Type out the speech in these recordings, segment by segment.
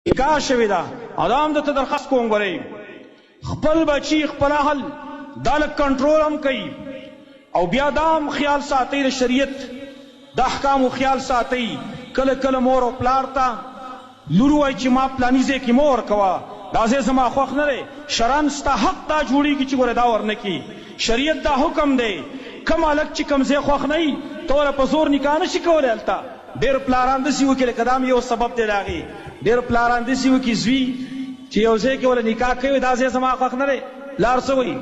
نکاح شوی دا ادم د درخواست کوم غړي خپل بچی خپل اهل دال کنټرول هم کوي او بیا دام خیال ساتي د شریعت د احکام خیال ساتي کله کله مور او پلار ته لور وای چې ما پلانیزه کی مور کوا دا زه زما خوښ نه دی شران ستا حق دا جوړیږي چې ګوره دا ورنه کی شریعت دا حکم دی کم الک چې کم زه خوښ نه تور په زور نکاح نشي کولای التا ډېر پلاران داسې وکړي قدم یو سبب دی راغی ډېر پلاران داسې وکړي زوی چې یو ځای کې ولا نکاح کوي دا ځای زما خوښ نه دی لار څه وایي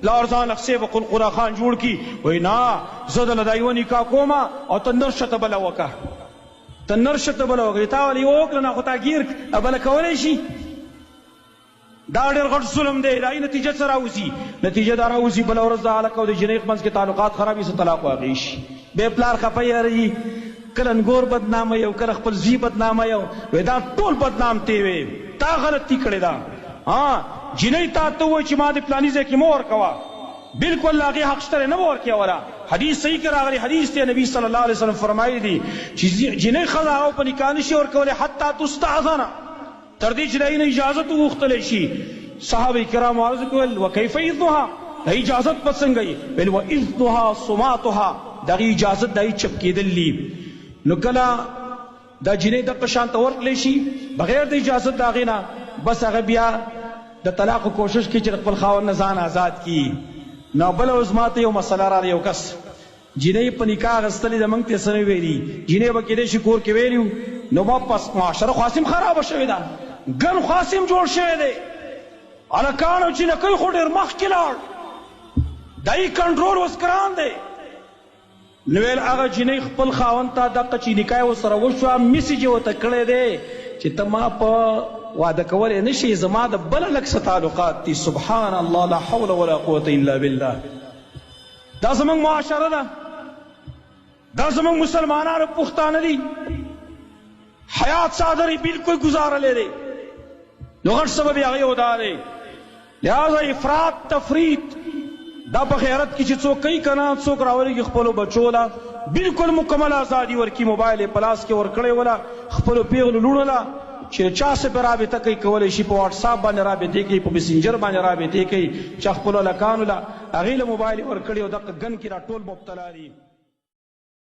لار ځان نقصې به قلقله خان جوړ کي وایي نه زه دله دا یوه نکاح کوم او ته نرشه ته بله وکړه ته نرشه ته بله وکړه تا ولې یوه وکړه نه خو تا ګیر بله کولی شي دا ډېر غټ ظلم دی دا نتیجه څه راوځي نتیجه دا راوځي بله ورځ د هلک او د جنۍ منځ کې تعلقات خرابي څه طلاق واقع شي بیا پلار خفه یاري کله نګور بدنامه یو کله خپل زوی بدنامه یو وای دا ټول بدنام تی وي تا غلطي کړې ده جنۍ تا ته وایي چې ما د فلاني ځای کې مه ورکوه بالکل هغې حق شته نه به ورکوې ولا حدیث صحیح کې راغلی حدیث دی نبي صلی الله علیه وسلم فرمایلی دي چې جنۍ ښځه هغه په نکاح نشي ورکولی حتی تستأذنه تر دې چې د هغې نه اجازت وغوښتلی شي صحابه کرامو عرض کول وکیف اذنها د اجازت په څنګه یې ویل واذنها صماتها د هغې اجازت د هغې چپ کېدل دي نو کله دا جنۍ دغه شان ته ورکړلی شي بغیر د اجازت د هغې نه بس هغه بیا د طلاق کوشش کوي چې د خپل خاوند نه ځان آزاد کړي نو بله اوس ما ته یو مسله راغله یو کس جنۍ په نکاح اخیستلې ده موږ ته څه نه ویلي جنۍ به کېدای شي کور کې ویلي نو ما پس معاشره خاصم خرابه شوې ده ګن خاصم جوړ شوی دی هلکان او جنکۍ خو ډېر مخکې لاړ د هغې کنټرول اوس ګران دی نو ویل هغه جنۍ خپل خاوند ته دغه چې نکاح ورسره وشوه میسیج یې ورته کړی دی چې ته ما په واده کولی نه شي زما د بله لږ څه تعلقات دي سبحان الله لا حول ولا قوة الا بالله دا زموږ معاشره ده دا زموږ مسلمانانو پښتانه دي حیات صادر یې بالکل ګزارلی دی نو غټ سبب یې هغه یو دا دی لہذا افراط تفریط دا په خیرت کې چې څوک کوي که نه څوک راولېږي خپلو بچو له بالکل مکمل ازادي ورکړي موبایل یې په لاس کې ورکړی وله خپلو پیغلو لوڼو له چې چا سره پرې رابطه کوي کولی شي په واټساپ باندې رابطې کوي په مسنجر باندې رابطې کوي چې خپلو هلکانو له هغې له موبایل یې ورکړي او دغه ګن کې را ټول مبتلا دي